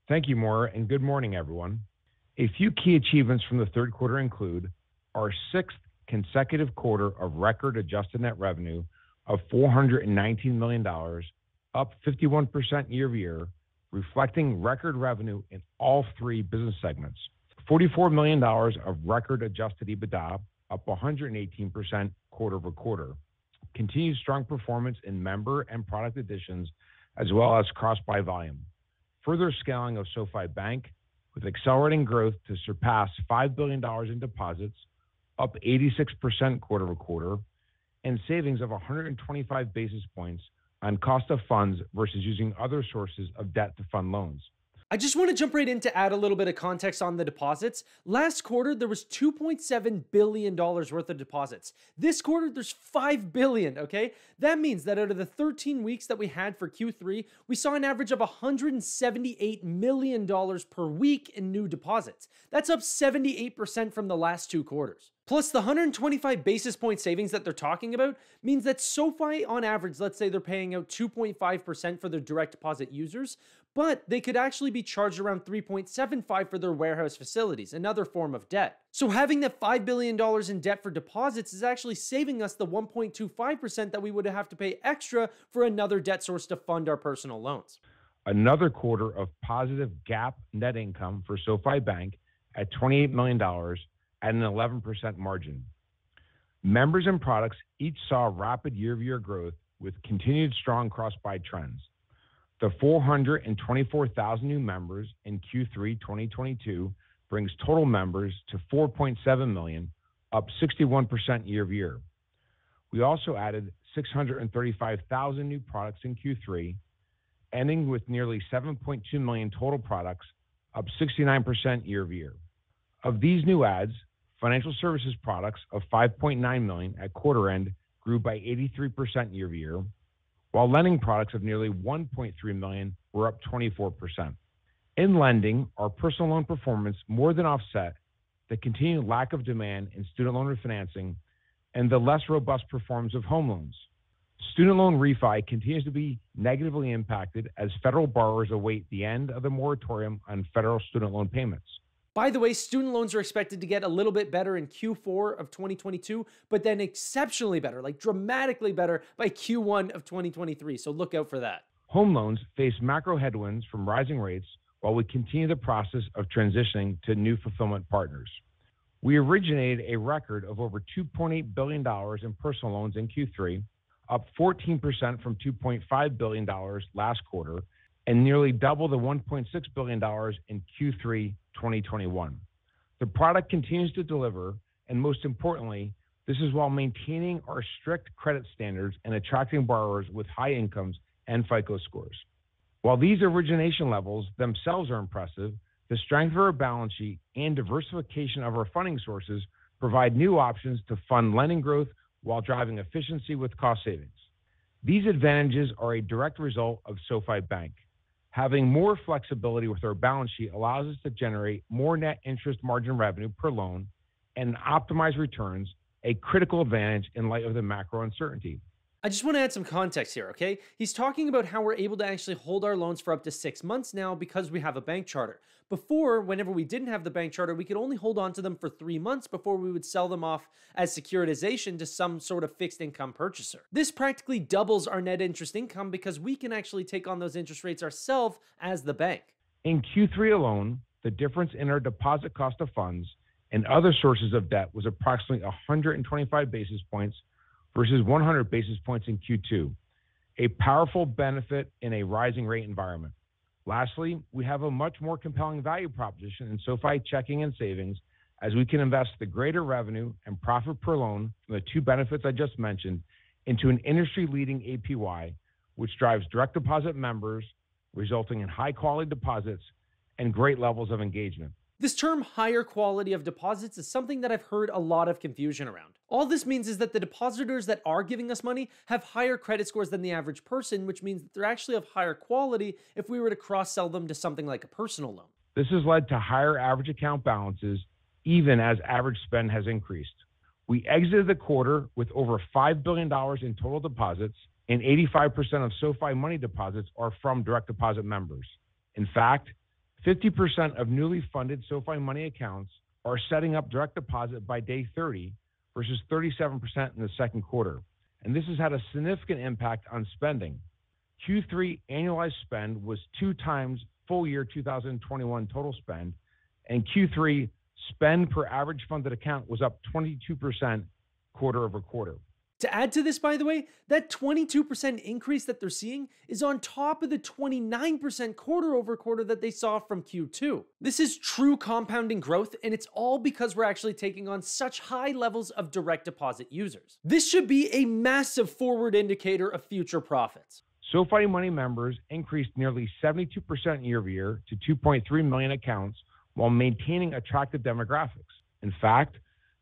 Thank you, Maura, and good morning, everyone. A few key achievements from the third quarter include our sixth consecutive quarter of record adjusted net revenue of $419 million, up 51% year over year, reflecting record revenue in all three business segments. $44 million of record adjusted EBITDA, up 118% quarter over quarter. Continued strong performance in member and product additions, as well as cross-buy volume. Further scaling of SoFi Bank with accelerating growth to surpass $5 billion in deposits, up 86% quarter over quarter, and savings of 125 basis points on cost of funds versus using other sources of debt to fund loans. I just want to jump right in to add a little bit of context on the deposits. Last quarter, there was $2.7 billion worth of deposits. This quarter, there's $5 billion, okay? That means that out of the 13 weeks that we had for Q3, we saw an average of $178 million per week in new deposits. That's up 78% from the last two quarters. Plus, the 125 basis point savings that they're talking about means that SoFi, on average, let's say they're paying out 2.5% for their direct deposit users, but they could actually be charged around 3.75% for their warehouse facilities, another form of debt. So having that $5 billion in debt for deposits is actually saving us the 1.25% that we would have to pay extra for another debt source to fund our personal loans. Another quarter of positive GAAP net income for SoFi Bank at $28 million at an 11% margin. Members and products each saw rapid year-over-year growth with continued strong cross-buy trends. The 424,000 new members in Q3 2022 brings total members to 4.7 million, up 61% year over year. We also added 635,000 new products in Q3, ending with nearly 7.2 million total products, up 69% year over year. Of these new adds, financial services products of 5.9 million at quarter end grew by 83% year over year, while lending products of nearly 1.3 million were up 24%. In lending, our personal loan performance more than offset the continued lack of demand in student loan refinancing and the less robust performance of home loans. Student loan refi continues to be negatively impacted as federal borrowers await the end of the moratorium on federal student loan payments. By the way, student loans are expected to get a little bit better in Q4 of 2022, but then exceptionally better, like dramatically better by Q1 of 2023. So look out for that. Home loans face macro headwinds from rising rates while we continue the process of transitioning to new fulfillment partners. We originated a record of over $2.8 billion in personal loans in Q3, up 14% from $2.5 billion last quarter, and nearly double the $1.6 billion in Q3 2021. The product continues to deliver, and most importantly, this is while maintaining our strict credit standards and attracting borrowers with high incomes and FICO scores. While these origination levels themselves are impressive, the strength of our balance sheet and diversification of our funding sources provide new options to fund lending growth while driving efficiency with cost savings. These advantages are a direct result of SoFi Bank. Having more flexibility with our balance sheet allows us to generate more net interest margin revenue per loan and optimize returns, a critical advantage in light of the macro uncertainty. I just want to add some context here, okay? He's talking about how we're able to actually hold our loans for up to 6 months now because we have a bank charter. Before, whenever we didn't have the bank charter, we could only hold on to them for 3 months before we would sell them off as securitization to some sort of fixed income purchaser. This practically doubles our net interest income because we can actually take on those interest rates ourselves as the bank. In Q3 alone, the difference in our deposit cost of funds and other sources of debt was approximately 125 basis points versus 100 basis points in Q2, a powerful benefit in a rising rate environment. Lastly, we have a much more compelling value proposition in SoFi checking and savings as we can invest the greater revenue and profit per loan from the two benefits I just mentioned into an industry-leading APY, which drives direct deposit members, resulting in high-quality deposits and great levels of engagement. This term higher quality of deposits is something that I've heard a lot of confusion around. All this means is that the depositors that are giving us money have higher credit scores than the average person, which means that they're actually of higher quality if we were to cross-sell them to something like a personal loan. This has led to higher average account balances, even as average spend has increased. We exited the quarter with over $5 billion in total deposits, and 85% of SoFi Money deposits are from direct deposit members. In fact, 50% of newly funded SoFi Money accounts are setting up direct deposit by day 30 versus 37% in the second quarter. And this has had a significant impact on spending. Q3 annualized spend was 2 times full year 2021 total spend, and Q3 spend per average funded account was up 22% quarter over quarter. To add to this, by the way, that 22% increase that they're seeing is on top of the 29% quarter over quarter that they saw from Q2. This is true compounding growth, and it's all because we're actually taking on such high levels of direct deposit users. This should be a massive forward indicator of future profits. SoFi Money members increased nearly 72% year over year to 2.3 million accounts while maintaining attractive demographics. In fact,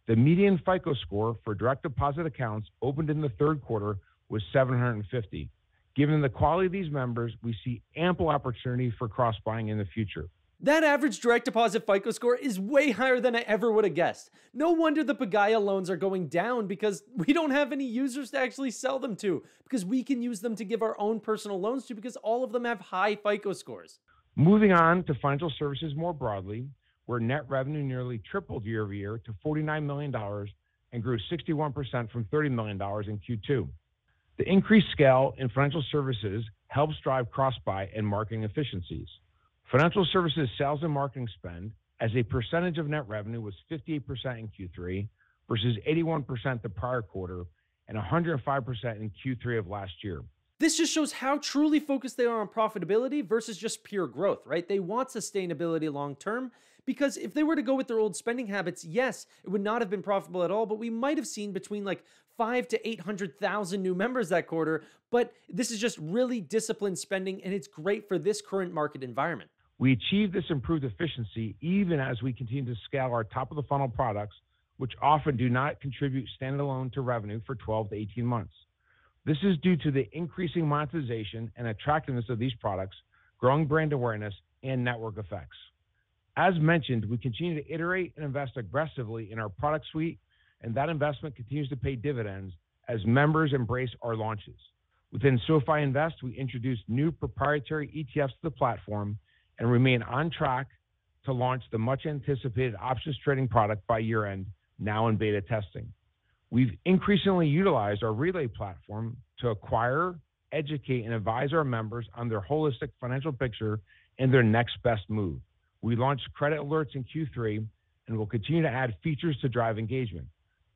the median FICO score for direct deposit accounts opened in the third quarter was 750. Given the quality of these members, we see ample opportunity for cross-buying in the future. That average direct deposit FICO score is way higher than I ever would have guessed. No wonder the Pagaya loans are going down, because we don't have any users to actually sell them to, because we can use them to give our own personal loans to, because all of them have high FICO scores. Moving on to financial services more broadly, where net revenue nearly tripled year over year to $49 million and grew 61% from $30 million in Q2. The increased scale in financial services helps drive cross-buy and marketing efficiencies. Financial services sales and marketing spend as a percentage of net revenue was 58% in Q3 versus 81% the prior quarter and 105% in Q3 of last year. This just shows how truly focused they are on profitability versus just pure growth, right? They want sustainability long term, because if they were to go with their old spending habits, yes, it would not have been profitable at all, but we might have seen between like 5 to 800,000 new members that quarter. But this is just really disciplined spending, and it's great for this current market environment. We achieved this improved efficiency even as we continue to scale our top of the funnel products, which often do not contribute standalone to revenue for 12 to 18 months. This is due to the increasing monetization and attractiveness of these products, growing brand awareness, and network effects. As mentioned, we continue to iterate and invest aggressively in our product suite, and that investment continues to pay dividends as members embrace our launches. Within SoFi Invest, we introduced new proprietary ETFs to the platform and remain on track to launch the much anticipated options trading product by year end, now in beta testing. We've increasingly utilized our Relay platform to acquire, educate, and advise our members on their holistic financial picture and their next best move. We launched credit alerts in Q3 and will continue to add features to drive engagement.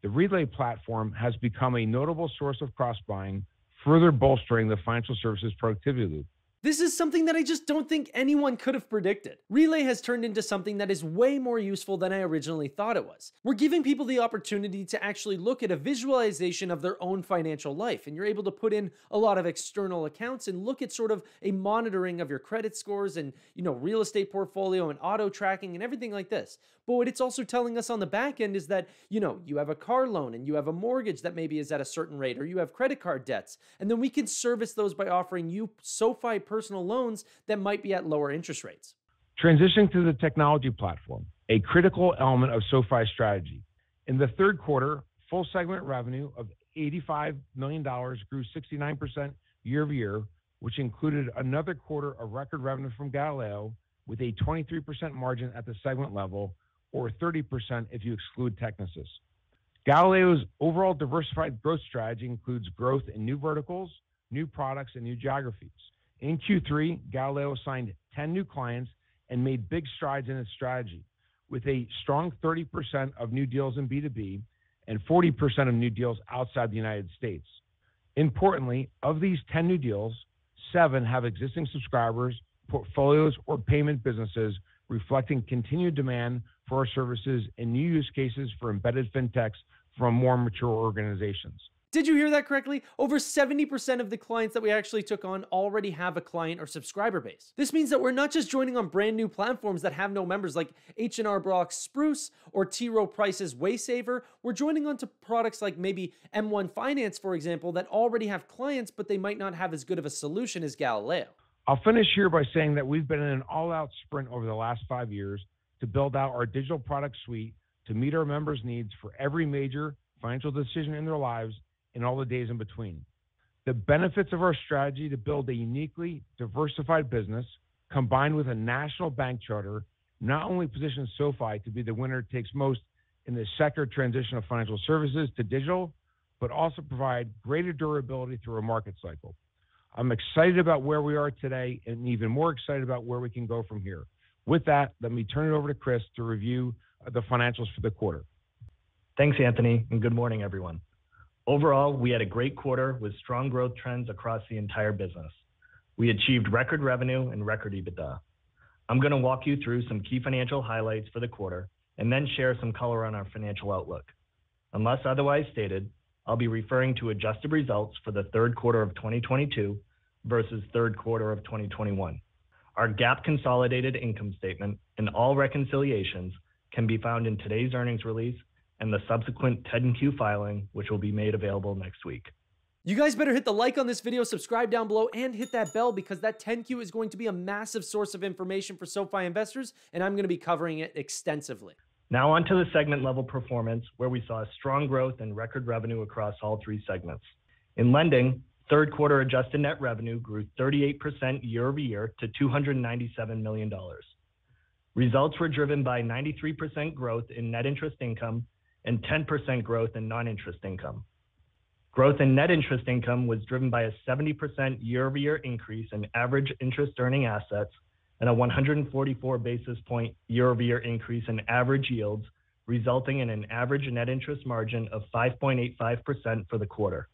The Relay platform has become a notable source of cross-buying, further bolstering the financial services productivity loop. This is something that I just don't think anyone could have predicted. Relay has turned into something that is way more useful than I originally thought it was. We're giving people the opportunity to actually look at a visualization of their own financial life, and you're able to put in a lot of external accounts and look at sort of a monitoring of your credit scores and, real estate portfolio and auto tracking and everything like this. But what it's also telling us on the back end is that, you have a car loan and you have a mortgage that maybe is at a certain rate, or you have credit card debts, and then we can service those by offering you SoFi personal loans that might be at lower interest rates. Transitioning to the technology platform, a critical element of SoFi's strategy. In the third quarter, full segment revenue of $85 million grew 69% year over year, which included another quarter of record revenue from Galileo with a 23% margin at the segment level, or 30% if you exclude Technisys. Galileo's overall diversified growth strategy includes growth in new verticals, new products, and new geographies. In Q3, Galileo signed 10 new clients and made big strides in its strategy, with a strong 30% of new deals in B2B and 40% of new deals outside the United States. Importantly, of these 10 new deals, 7 have existing subscribers, portfolios, or payment businesses, reflecting continued demand for our services and new use cases for embedded fintechs from more mature organizations. Did you hear that correctly? Over 70% of the clients that we actually took on already have a client or subscriber base. This means that we're not just joining on brand new platforms that have no members like H&R Block's Spruce or T. Rowe Price's Waysaver. We're joining onto products like maybe M1 Finance, for example, that already have clients, but they might not have as good of a solution as Galileo. I'll finish here by saying that we've been in an all-out sprint over the last 5 years to build out our digital product suite to meet our members' needs for every major financial decision in their lives and all the days in between. The benefits of our strategy to build a uniquely diversified business combined with a national bank charter, not only positions SoFi to be the winner takes most in the sector transition of financial services to digital, but also provide greater durability through a market cycle. I'm excited about where we are today and even more excited about where we can go from here. With that, let me turn it over to Chris to review the financials for the quarter. Thanks, Anthony, and good morning, everyone. Overall, we had a great quarter with strong growth trends across the entire business. We achieved record revenue and record EBITDA. I'm going to walk you through some key financial highlights for the quarter and then share some color on our financial outlook. Unless otherwise stated, I'll be referring to adjusted results for the third quarter of 2022 versus third quarter of 2021. Our GAAP consolidated income statement and all reconciliations can be found in today's earnings release and the subsequent 10-Q filing, which will be made available next week. You guys better hit the like on this video, subscribe down below, and hit that bell because that 10Q is going to be a massive source of information for SoFi investors, and I'm going to be covering it extensively. Now on to the segment level performance, where we saw strong growth and record revenue across all three segments. In lending, third quarter adjusted net revenue grew 38% year over year to $297 million. Results were driven by 93% growth in net interest income and 10% growth in non-interest income. Growth in net interest income was driven by a 70% year-over-year increase in average interest earning assets and a 144 basis point year-over-year increase in average yields, resulting in an average net interest margin of 5.85% for the quarter.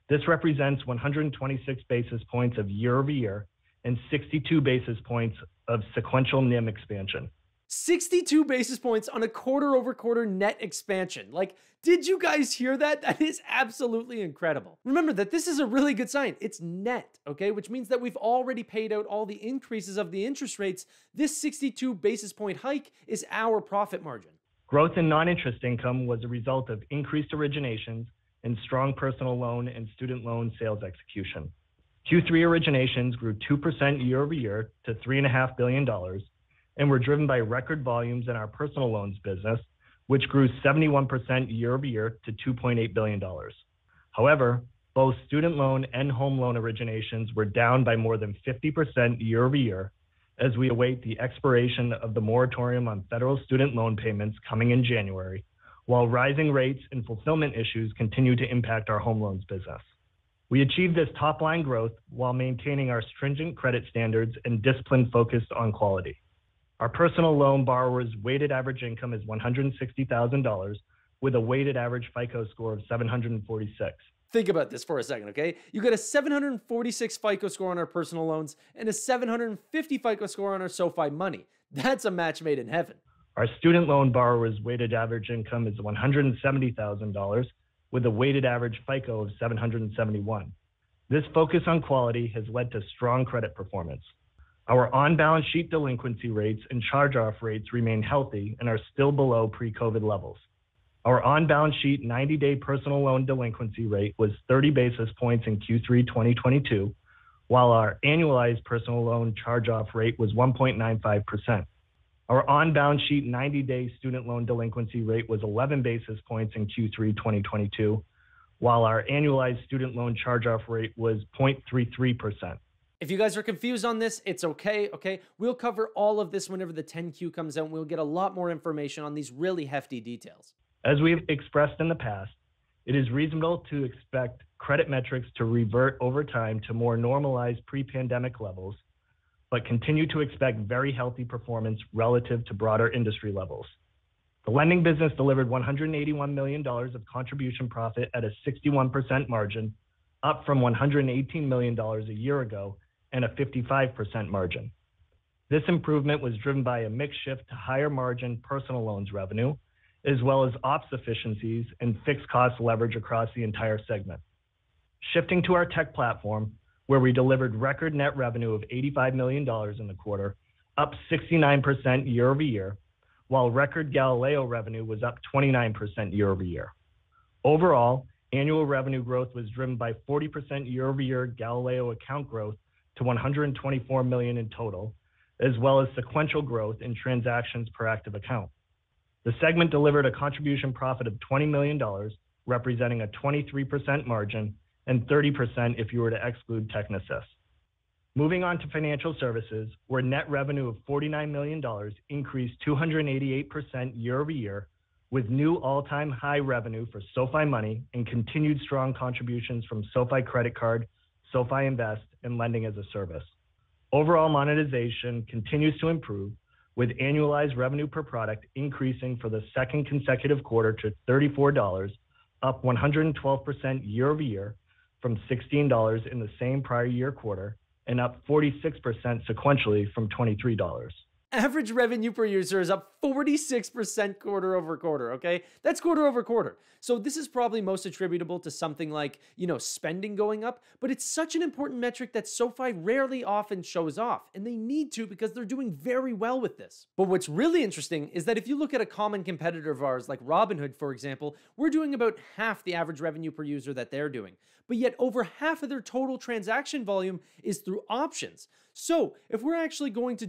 This represents 126 basis points of year-over-year and 62 basis points of sequential NIM expansion. 62 basis points on a quarter-over-quarter net expansion. Like, did you guys hear that? That is absolutely incredible. Remember that this is a really good sign. It's net, okay? Which means that we've already paid out all the increases of the interest rates. This 62 basis point hike is our profit margin. Growth in non-interest income was a result of increased originations and strong personal loan and student loan sales execution. Q3 originations grew 2% year over year to $3.5 billion, and were driven by record volumes in our personal loans business, which grew 71% year over year to $2.8 billion. However, both student loan and home loan originations were down by more than 50% year over year as we await the expiration of the moratorium on federal student loan payments coming in January, while rising rates and fulfillment issues continue to impact our home loans business. We achieved this top line growth while maintaining our stringent credit standards and discipline focused on quality. Our personal loan borrowers' weighted average income is $160,000 with a weighted average FICO score of 746. Think about this for a second, okay? You get a 746 FICO score on our personal loans and a 750 FICO score on our SoFi Money. That's a match made in heaven. Our student loan borrowers' weighted average income is $170,000 with a weighted average FICO of 771. This focus on quality has led to strong credit performance. Our on-balance sheet delinquency rates and charge-off rates remain healthy and are still below pre-COVID levels. Our on-balance sheet 90-day personal loan delinquency rate was 30 basis points in Q3 2022, while our annualized personal loan charge-off rate was 1.95%. Our on-balance sheet 90-day student loan delinquency rate was 11 basis points in Q3 2022, while our annualized student loan charge-off rate was 0.33%. If you guys are confused on this, it's okay, okay? We'll cover all of this whenever the 10Q comes out, and we'll get a lot more information on these really hefty details. As we've expressed in the past, it is reasonable to expect credit metrics to revert over time to more normalized pre-pandemic levels, but continue to expect very healthy performance relative to broader industry levels. The lending business delivered $181 million of contribution profit at a 61% margin, up from $118 million a year ago, and a 55% margin. This improvement was driven by a mix shift to higher margin personal loans revenue, as well as ops efficiencies and fixed cost leverage across the entire segment. Shifting to our tech platform, where we delivered record net revenue of $85 million in the quarter, up 69% year over year, while record Galileo revenue was up 29% year over year. Overall, annual revenue growth was driven by 40% year over year Galileo account growth to 124 million in total, as well as sequential growth in transactions per active account. The segment delivered a contribution profit of $20 million, representing a 23% margin and 30% if you were to exclude Technisys. Moving on to financial services, where net revenue of $49 million increased 288% year over year, with new all-time high revenue for SoFi Money and continued strong contributions from SoFi Credit Card, SoFi Invest, and Lending as a Service. Overall monetization continues to improve, with annualized revenue per product increasing for the second consecutive quarter to $34, up 112% year over year from $16 in the same prior year quarter, and up 46% sequentially from $23. Average revenue per user is up 46% quarter over quarter, okay? That's quarter over quarter. So this is probably most attributable to something like, spending going up, but it's such an important metric that SoFi rarely often shows off, and they need to because they're doing very well with this. But what's really interesting is that if you look at a common competitor of ours, like Robinhood, for example, we're doing about half the average revenue per user that they're doing, but yet over half of their total transaction volume is through options. So if we're actually going to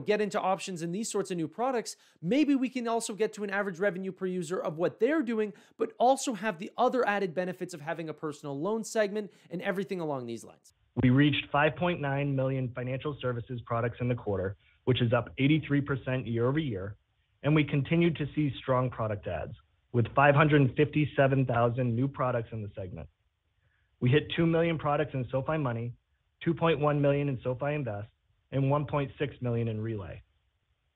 get into options in these sorts of new products, maybe we can also get to an average revenue per user of what they're doing, but also have the other added benefits of having a personal loan segment and everything along these lines. We reached 5.9 million financial services products in the quarter, which is up 83% year over year, and we continued to see strong product adds, with 557,000 new products in the segment. We hit 2 million products in SoFi Money, 2.1 million in SoFi Invest, and 1.6 million in Relay.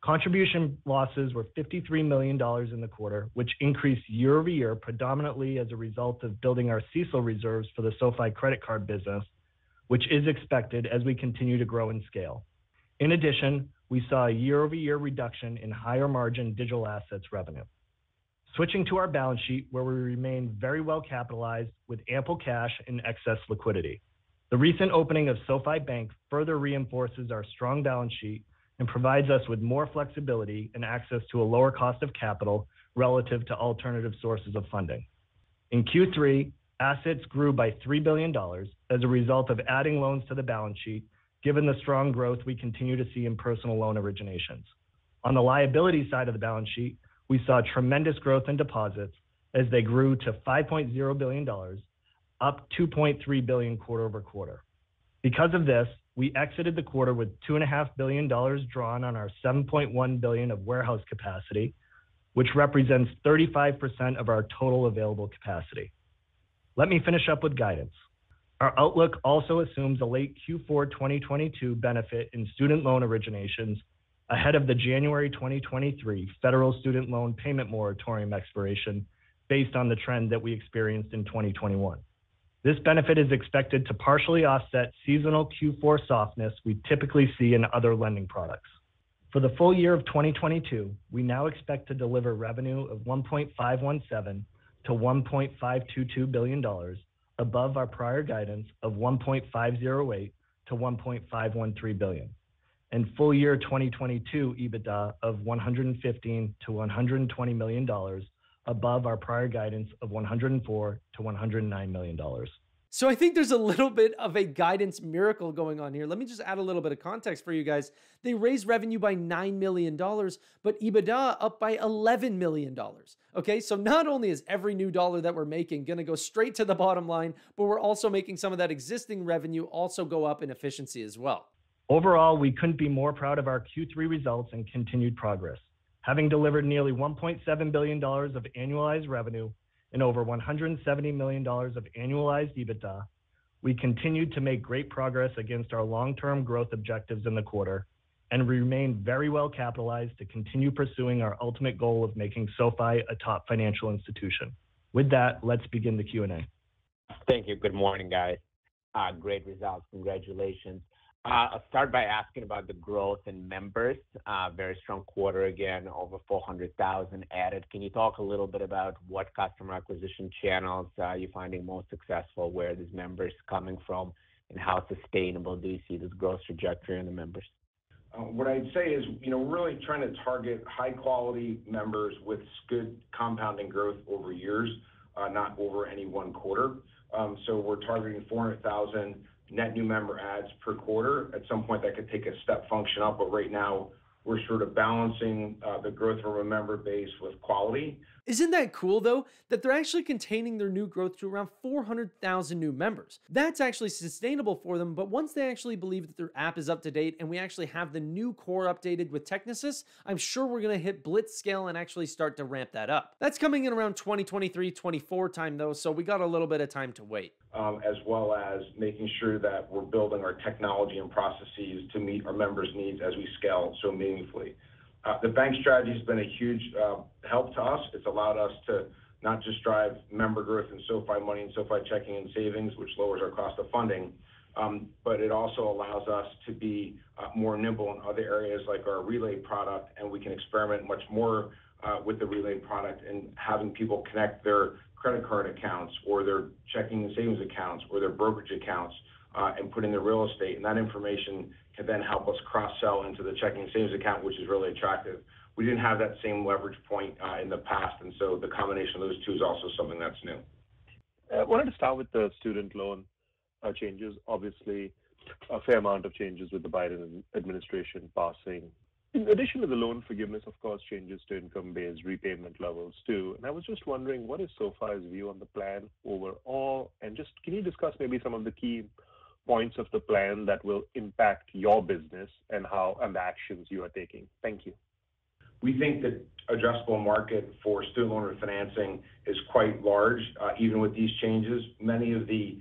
Contribution losses were $53 million in the quarter, which increased year over year predominantly as a result of building our CECL reserves for the SoFi Credit Card business, which is expected as we continue to grow and scale. In addition, we saw a year-over-year reduction in higher margin digital assets revenue. Switching to our balance sheet, where we remain very well capitalized with ample cash and excess liquidity. The recent opening of SoFi Bank further reinforces our strong balance sheet and provides us with more flexibility and access to a lower cost of capital relative to alternative sources of funding. In Q3, assets grew by $3 billion as a result of adding loans to the balance sheet, given the strong growth we continue to see in personal loan originations. On the liability side of the balance sheet, we saw tremendous growth in deposits as they grew to $5.0 billion, up $2.3 billion quarter over quarter. Because of this, we exited the quarter with $2.5 billion drawn on our $7.1 billion of warehouse capacity, which represents 35% of our total available capacity. Let me finish up with guidance. Our outlook also assumes a late Q4 2022 benefit in student loan originations ahead of the January 2023 federal student loan payment moratorium expiration based on the trend that we experienced in 2021. This benefit is expected to partially offset seasonal Q4 softness we typically see in other lending products. For the full year of 2022, we now expect to deliver revenue of $1.517 to $1.522 billion, above our prior guidance of $1.508 to $1.513 billion, and full year 2022 EBITDA of $115 to $120 million, above our prior guidance of $104 to $109 million. So I think there's a little bit of a guidance miracle going on here. Let me just add a little bit of context for you guys. They raised revenue by $9 million, but EBITDA up by $11 million. Okay, so not only is every new dollar that we're making going to go straight to the bottom line, but we're also making some of that existing revenue also go up in efficiency as well. Overall, we couldn't be more proud of our Q3 results and continued progress. Having delivered nearly $1.7 billion of annualized revenue and over $170 million of annualized EBITDA, we continued to make great progress against our long-term growth objectives in the quarter and remain very well capitalized to continue pursuing our ultimate goal of making SoFi a top financial institution. With that, let's begin the Q&A. Thank you. Good morning, guys. Great results. Congratulations. I'll start by asking about the growth in members. Very strong quarter again, over 400,000 added. Can you talk a little bit about what customer acquisition channels you're finding most successful, where these members coming from, and how sustainable do you see this growth trajectory in the members? What I'd say is, we're really trying to target high quality members with good compounding growth over years, not over any one quarter. So we're targeting 400,000 net new member adds per quarter. At some point that could take a step function up, but right now we're sort of balancing the growth of our member base with quality. Isn't that cool though, that they're actually containing their new growth to around 400,000 new members? That's actually sustainable for them, but once they actually believe that their app is up to date and we actually have the new core updated with Technisys, I'm sure we're going to hit blitz scale and actually start to ramp that up. That's coming in around 2023-24 time though, so we got a little bit of time to wait. As well as making sure that we're building our technology and processes to meet our members' needs as we scale so meaningfully. The bank strategy has been a huge help to us. It's allowed us to not just drive member growth in SoFi Money and SoFi Checking and Savings, which lowers our cost of funding, but it also allows us to be more nimble in other areas like our Relay product, and we can experiment much more with the Relay product and having people connect their credit card accounts or their checking and savings accounts or their brokerage accounts and put in their real estate. And that information can then help us cross-sell into the checking and savings account, which is really attractive. We didn't have that same leverage point in the past, and so the combination of those two is also something that's new. I wanted to start with the student loan changes. Obviously, a fair amount of changes with the Biden administration passing. In addition to the loan forgiveness, of course, changes to income-based repayment levels too. And I was just wondering, what is SoFi's view on the plan overall? And just can you discuss maybe some of the key points of the plan that will impact your business and the actions you are taking? Thank you. We think that addressable market for student loan refinancing is quite large, even with these changes. Many of the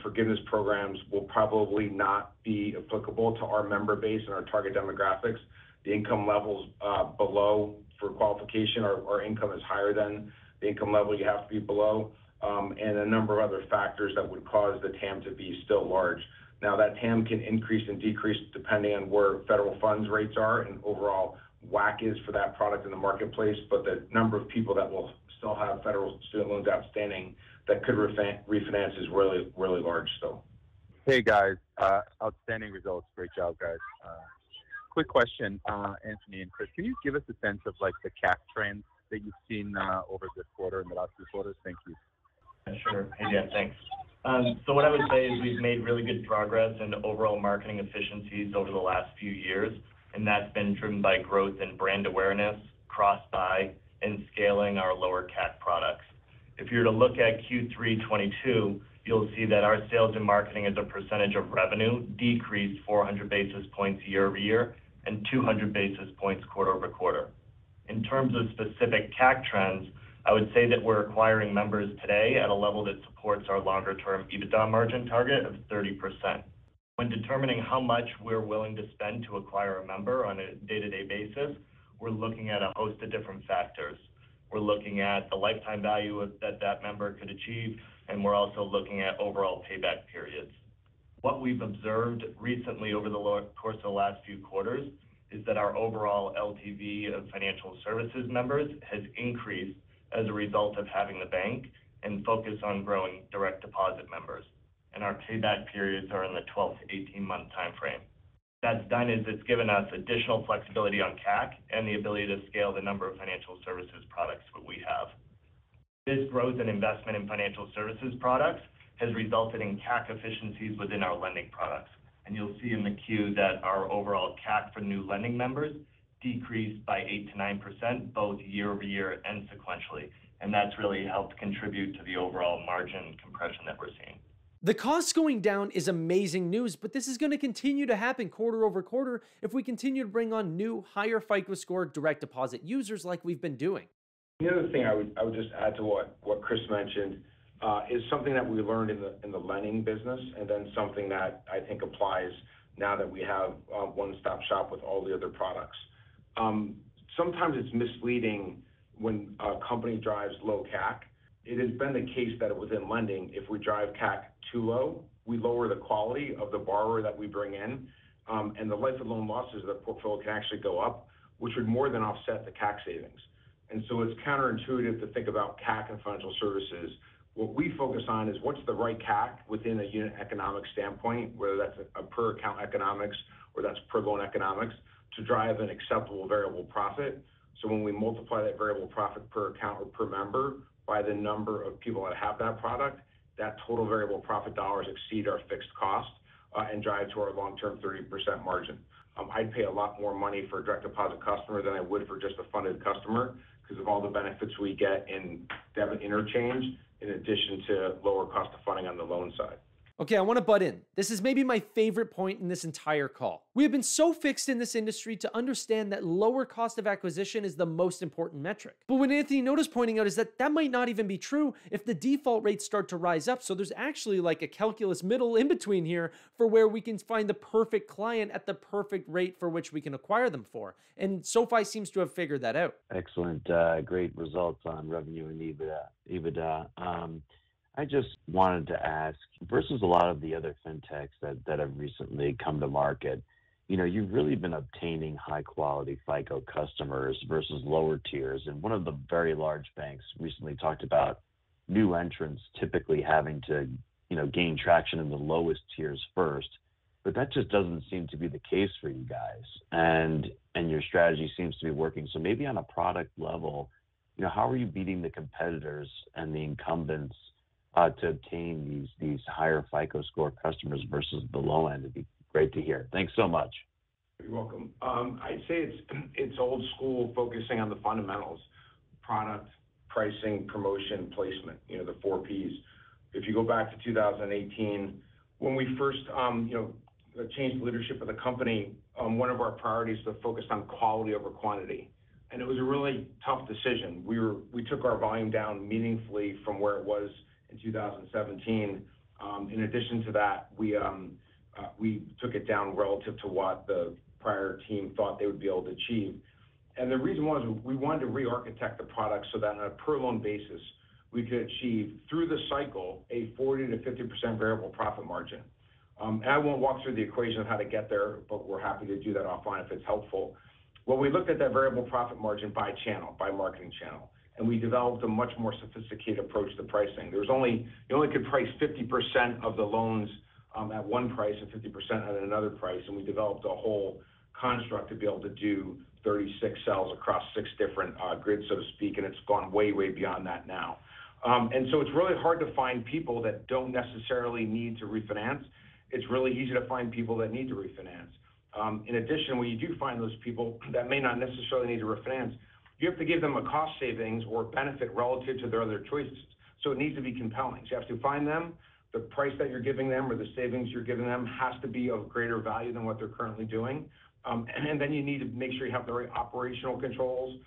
forgiveness programs will probably not be applicable to our member base and our target demographics. The income levels below for qualification, our income is higher than the income level you have to be below, and a number of other factors that would cause the TAM to be still large. Now that TAM can increase and decrease depending on where federal funds rates are and overall WAC is for that product in the marketplace, but the number of people that will still have federal student loans outstanding that could refinance is really, really large still. Hey guys, outstanding results. Great job, guys. Quick question, Anthony and Chris, can you give us a sense of like the CAC trends that you've seen over this quarter and the last 2 quarters? Thank you. Sure. Hey, Dan, thanks. So what I would say is we've made really good progress in overall marketing efficiencies over the last few years, and that's been driven by growth in brand awareness, cross-buy, and scaling our lower CAC products. If you were to look at Q3 22, you'll see that our sales and marketing as a percentage of revenue decreased 400 basis points year over year and 200 basis points quarter over quarter. In terms of specific CAC trends, I would say that we're acquiring members today at a level that supports our longer-term EBITDA margin target of 30%. When determining how much we're willing to spend to acquire a member on a day-to-day basis, we're looking at a host of different factors. We're looking at the lifetime value that member could achieve, and we're also looking at overall payback periods. What we've observed recently over the course of the last few quarters is that our overall LTV of financial services members has increased as a result of having the bank and focus on growing direct deposit members. And our payback periods are in the 12 to 18-month time frame. That's done is it's given us additional flexibility on CAC and the ability to scale the number of financial services products that we have. This growth and investment in financial services products has resulted in CAC efficiencies within our lending products. And you'll see in the queue that our overall CAC for new lending members decreased by 8 to 9%, both year over year and sequentially. And that's really helped contribute to the overall margin compression that we're seeing. The cost going down is amazing news, but this is going to continue to happen quarter over quarter if we continue to bring on new, higher FICO score direct deposit users like we've been doing. The other thing I would just add to what Chris mentioned is something that we learned in the lending business, and then something that I think applies now that we have one-stop shop with all the other products. Sometimes it's misleading when a company drives low CAC. It has been the case that within lending, if we drive CAC too low, we lower the quality of the borrower that we bring in, and the life of loan losses of the portfolio can actually go up, which would more than offset the CAC savings. And so it's counterintuitive to think about CAC and financial services. What we focus on is what's the right CAC within a unit economic standpoint, whether that's a per account economics or that's per loan economics, to drive an acceptable variable profit. So when we multiply that variable profit per account or per member by the number of people that have that product, that total variable profit dollars exceed our fixed cost and drive to our long-term 30% margin. I'd pay a lot more money for a direct deposit customer than I would for just a funded customer because of all the benefits we get in debit interchange, in addition to lower cost of funding on the loan side. Okay, I want to butt in. This is maybe my favorite point in this entire call. We have been so fixed in this industry to understand that lower cost of acquisition is the most important metric. But what Anthony Nota's pointing out is that that might not even be true if the default rates start to rise up. So there's actually like a calculus middle in between here for where we can find the perfect client at the perfect rate for which we can acquire them for. And SoFi seems to have figured that out. Excellent. Great results on revenue and EBITDA. I just wanted to ask, versus a lot of the other fintechs that have recently come to market, you've really been obtaining high quality FICO customers versus lower tiers. And one of the very large banks recently talked about new entrants typically having to, gain traction in the lowest tiers first. But that just doesn't seem to be the case for you guys. And your strategy seems to be working. So maybe on a product level, how are you beating the competitors and the incumbents to obtain these higher FICO score customers versus the low end? It'd be great to hear. Thanks so much. You're welcome. I'd say it's old school, focusing on the fundamentals: product, pricing, promotion, placement. The 4 Ps. If you go back to 2018, when we first changed the leadership of the company, one of our priorities was focused on quality over quantity. And it was a really tough decision. We took our volume down meaningfully from where it was in 2017. In addition to that, we took it down relative to what the prior team thought they would be able to achieve. And the reason was we wanted to re-architect the product so that on a per loan basis, we could achieve through the cycle a 40 to 50% variable profit margin. And I won't walk through the equation of how to get there, but we're happy to do that offline if it's helpful. Well, we looked at that variable profit margin by channel, by marketing channel, and we developed a much more sophisticated approach to pricing. You only could price 50% of the loans at one price and 50% at another price, and we developed a whole construct to be able to do 36 cells across 6 different grids, so to speak, and it's gone way, way beyond that now. And so it's really hard to find people that don't necessarily need to refinance. It's really easy to find people that need to refinance. In addition, when you do find those people that may not necessarily need to refinance, you have to give them a cost savings or benefit relative to their other choices. So it needs to be compelling. So you have to find them, the price that you're giving them or the savings you're giving them has to be of greater value than what they're currently doing. And then you need to make sure you have the right operational controls,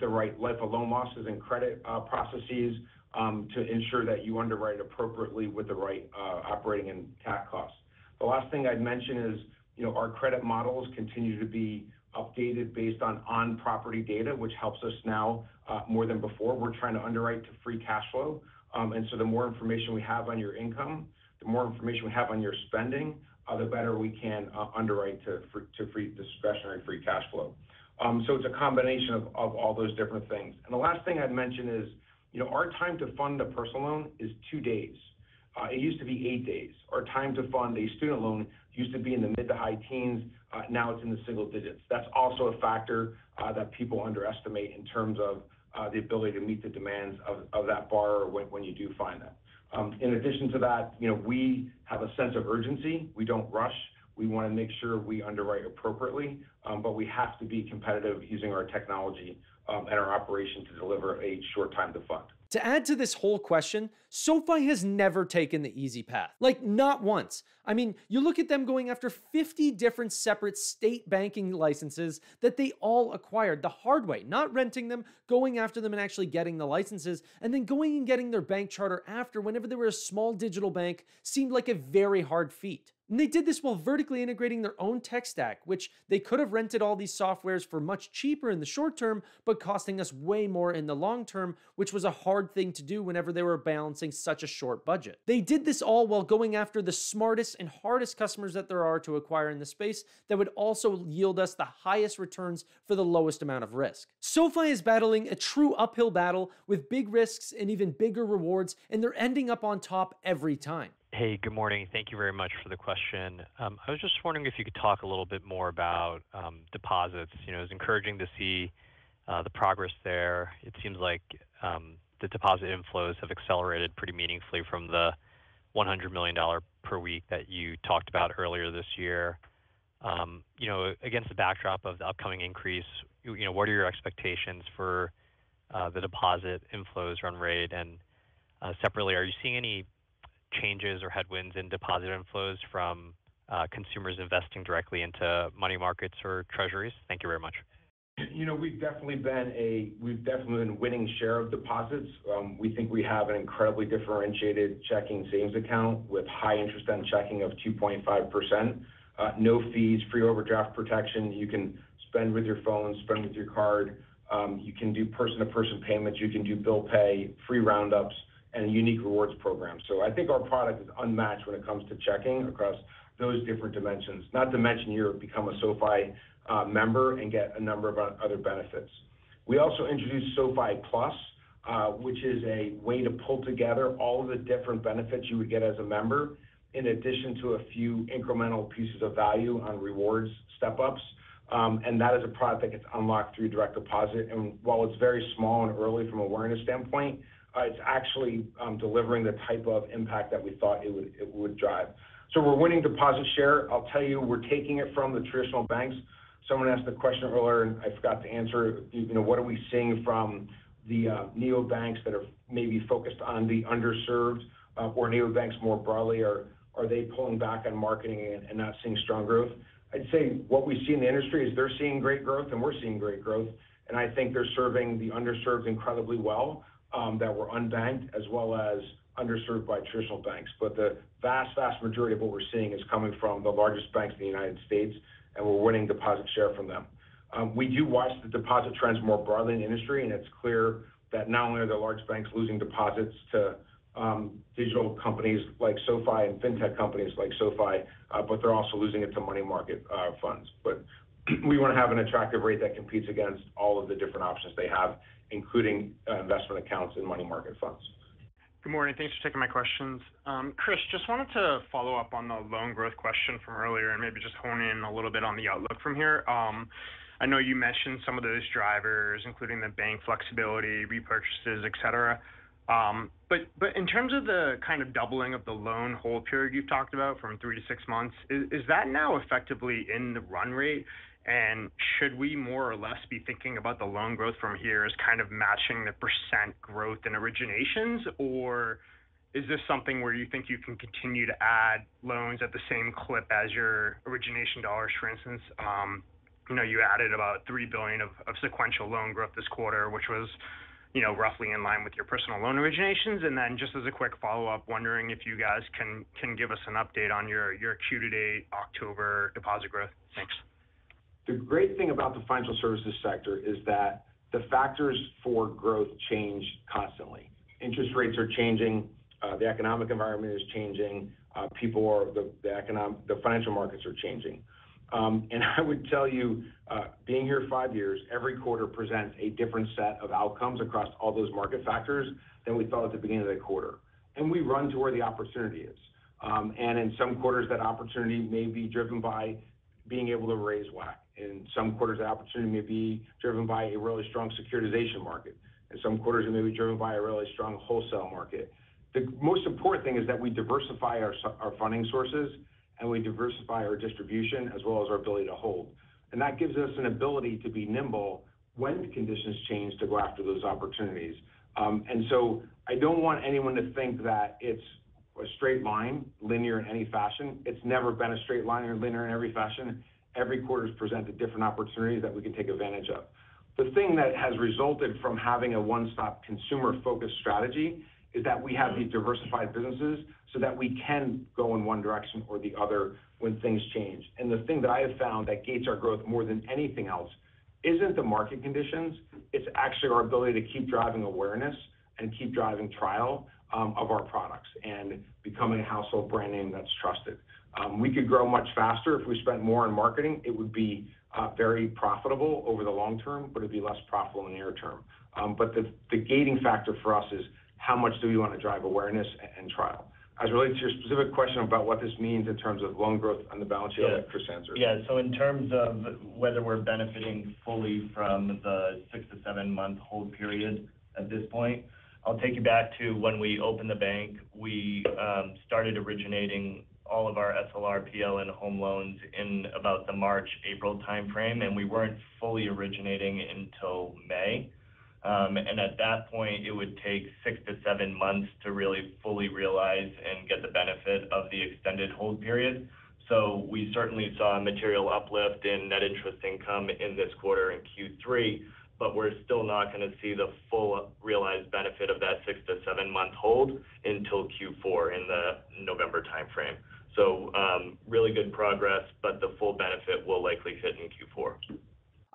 the right life of loan losses and credit processes to ensure that you underwrite appropriately with the right operating and CAC costs. The last thing I'd mention is, our credit models continue to be updated based on property data, which helps us now more than before. We're trying to underwrite to free cash flow. And so the more information we have on your income, the more information we have on your spending, the better we can underwrite to free discretionary free cash flow. So it's a combination of all those different things. And the last thing I'd mention is, our time to fund a personal loan is 2 days. It used to be 8 days. Our time to fund a student loan used to be in the mid to high teens. Now it's in the single digits. That's also a factor that people underestimate in terms of the ability to meet the demands of that borrower when you do find them. In addition to that, we have a sense of urgency. We don't rush. We want to make sure we underwrite appropriately, but we have to be competitive using our technology and our operation to deliver a short time to fund. To add to this whole question, SoFi has never taken the easy path. Like, not once. I mean, you look at them going after 50 different separate state banking licenses that they all acquired the hard way, not renting them, going after them and actually getting the licenses, and then going and getting their bank charter after whenever they were a small digital bank seemed like a very hard feat. And they did this while vertically integrating their own tech stack, which they could have rented all these softwares for much cheaper in the short term, but costing us way more in the long term, which was a hard thing to do whenever they were balancing such a short budget. They did this all while going after the smartest and hardest customers that there are to acquire in the space that would also yield us the highest returns for the lowest amount of risk. SoFi is battling a true uphill battle with big risks and even bigger rewards, and they're ending up on top every time. Hey, good morning. Thank you very much for the question. I was just wondering if you could talk a little bit more about deposits. It was encouraging to see the progress there. It seems like the deposit inflows have accelerated pretty meaningfully from the $100 million per week that you talked about earlier this year. Against the backdrop of the upcoming increase, what are your expectations for the deposit inflows run rate? And separately, are you seeing any changes or headwinds in deposit inflows from consumers investing directly into money markets or treasuries? Thank you very much. We've definitely been winning share of deposits. We think we have an incredibly differentiated checking savings account with high interest on checking of 2.5%, no fees, free overdraft protection. You can spend with your phone, spend with your card. You can do person-to-person payments. You can do bill pay, free roundups, and a unique rewards program. So I think our product is unmatched when it comes to checking across those different dimensions. Not to mention you're become a SoFi member and get a number of other benefits. We also introduced SoFi Plus, which is a way to pull together all of the different benefits you would get as a member, in addition to a few incremental pieces of value on rewards step-ups. And that is a product that gets unlocked through direct deposit. And while it's very small and early from an awareness standpoint, it's actually delivering the type of impact that we thought it would drive. So we're winning deposit share. I'll tell you, we're taking it from the traditional banks. Someone asked the question earlier, and I forgot to answer, what are we seeing from the neobanks that are maybe focused on the underserved or neobanks more broadly? Are they pulling back on marketing and not seeing strong growth? I'd say what we see in the industry is they're seeing great growth and we're seeing great growth. And I think they're serving the underserved incredibly well, that were unbanked as well as underserved by traditional banks. But the vast majority of what we're seeing is coming from the largest banks in the United States, and we're winning deposit share from them. We do watch the deposit trends more broadly in the industry, and it's clear that not only are the large banks losing deposits to digital companies like SoFi and fintech companies like SoFi, but they're also losing it to money market funds. But we want to have an attractive rate that competes against all of the different options they have, including investment accounts and money market funds. Good morning. Thanks for taking my questions. Chris, just wanted to follow up on the loan growth question from earlier and maybe just hone in a little bit on the outlook from here. I know you mentioned some of those drivers, including the bank flexibility, repurchases, et cetera. But in terms of the kind of doubling of the loan hold period you've talked about from 3 to 6 months, is that now effectively in the run rate? And should we more or less be thinking about the loan growth from here as kind of matching the percent growth in originations? Or is this something where you think you can continue to add loans at the same clip as your origination dollars, for instance? You added about $3 billion of sequential loan growth this quarter, which was, roughly in line with your personal loan originations. And then just as a quick follow-up, wondering if you guys can give us an update on your Q-to-date October deposit growth. Thanks. The great thing about the financial services sector is that the factors for growth change constantly. Interest rates are changing, the economic environment is changing, the financial markets are changing. And I would tell you, being here 5 years, every quarter presents a different set of outcomes across all those market factors than we thought at the beginning of the quarter. And we run to where the opportunity is. And in some quarters, that opportunity may be driven by being able to raise WAC. In some quarters, the opportunity may be driven by a really strong securitization market. In some quarters, it may be driven by a really strong wholesale market. The most important thing is that we diversify our funding sources and we diversify our distribution as well as our ability to hold. And that gives us an ability to be nimble when conditions change to go after those opportunities. And so I don't want anyone to think that it's a straight line, linear in any fashion. It's never been a straight line or linear in every fashion. Every quarter has presented different opportunities that we can take advantage of. The thing that has resulted from having a one-stop consumer-focused strategy is that we have these diversified businesses so that we can go in one direction or the other when things change. And the thing that I have found that gates our growth more than anything else isn't the market conditions. It's actually our ability to keep driving awareness and keep driving trial of our products and becoming a household brand name that's trusted. We could grow much faster if we spent more on marketing. It would be very profitable over the long term, but it'd be less profitable in the near term. But the gating factor for us is how much do we want to drive awareness and trial. As it relates to your specific question about what this means in terms of loan growth on the balance sheet, I'll let Chris answer. Yeah, so in terms of whether we're benefiting fully from the 6 to 7 month hold period at this point, I'll take you back to when we opened the bank. We started originating all of our SLR, PL, and home loans in about the March, April timeframe, and we weren't fully originating until May. And at that point, it would take 6 to 7 months to really fully realize and get the benefit of the extended hold period. So we certainly saw a material uplift in net interest income in this quarter in Q3, but we're still not going to see the full realized benefit of that 6 to 7 month hold until Q4 in the November timeframe. So really good progress, but the full benefit will likely hit in Q4.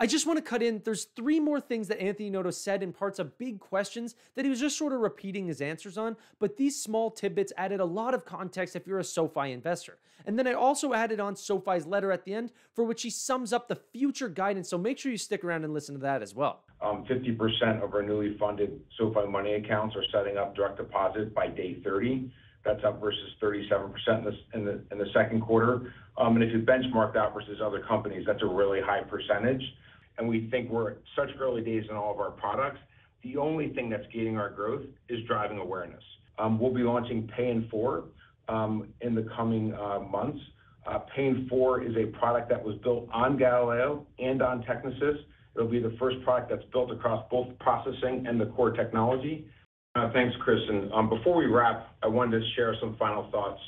I just want to cut in. There's 3 more things that Anthony Noto said in parts of big questions that he was just sort of repeating his answers on, but these small tidbits added a lot of context if you're a SoFi investor. And then I also added on SoFi's letter at the end, for which he sums up the future guidance, so make sure you stick around and listen to that as well. 50% of our newly funded SoFi Money accounts are setting up direct deposit by day 30. That's up versus 37% in the second quarter. And if you benchmark that versus other companies, that's a really high percentage. And we think we're at such early days in all of our products. The only thing that's gating our growth is driving awareness. We'll be launching Pay in 4 in the coming months. Pay in 4 is a product that was built on Galileo and on Technisys. It'll be the first product that's built across both processing and the core technology. Thanks, Chris. And before we wrap, I wanted to share some final thoughts.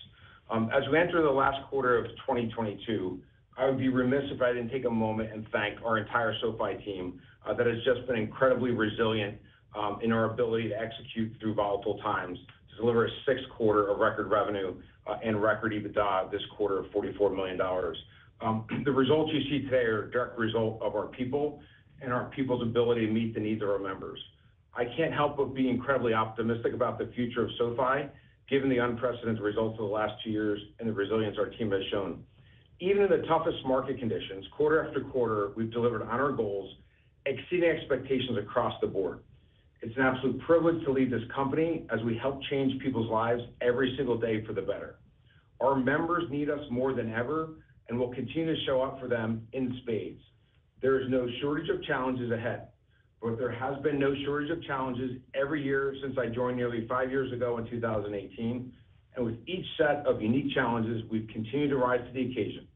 As we enter the last quarter of 2022, I would be remiss if I didn't take a moment and thank our entire SoFi team that has just been incredibly resilient in our ability to execute through volatile times, to deliver a 6th quarter of record revenue and record EBITDA this quarter of $44 million. The results you see today are a direct result of our people and our people's ability to meet the needs of our members. I can't help but be incredibly optimistic about the future of SoFi, given the unprecedented results of the last 2 years and the resilience our team has shown. Even in the toughest market conditions, quarter after quarter, we've delivered on our goals, exceeding expectations across the board. It's an absolute privilege to lead this company as we help change people's lives every single day for the better. Our members need us more than ever, and we'll continue to show up for them in spades. There is no shortage of challenges ahead, but there has been no shortage of challenges every year since I joined nearly 5 years ago in 2018. And with each set of unique challenges, we've continued to rise to the occasion.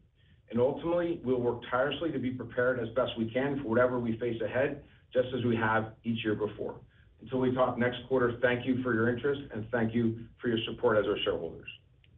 And ultimately, we'll work tirelessly to be prepared as best we can for whatever we face ahead, just as we have each year before. Until we talk next quarter, thank you for your interest and thank you for your support as our shareholders.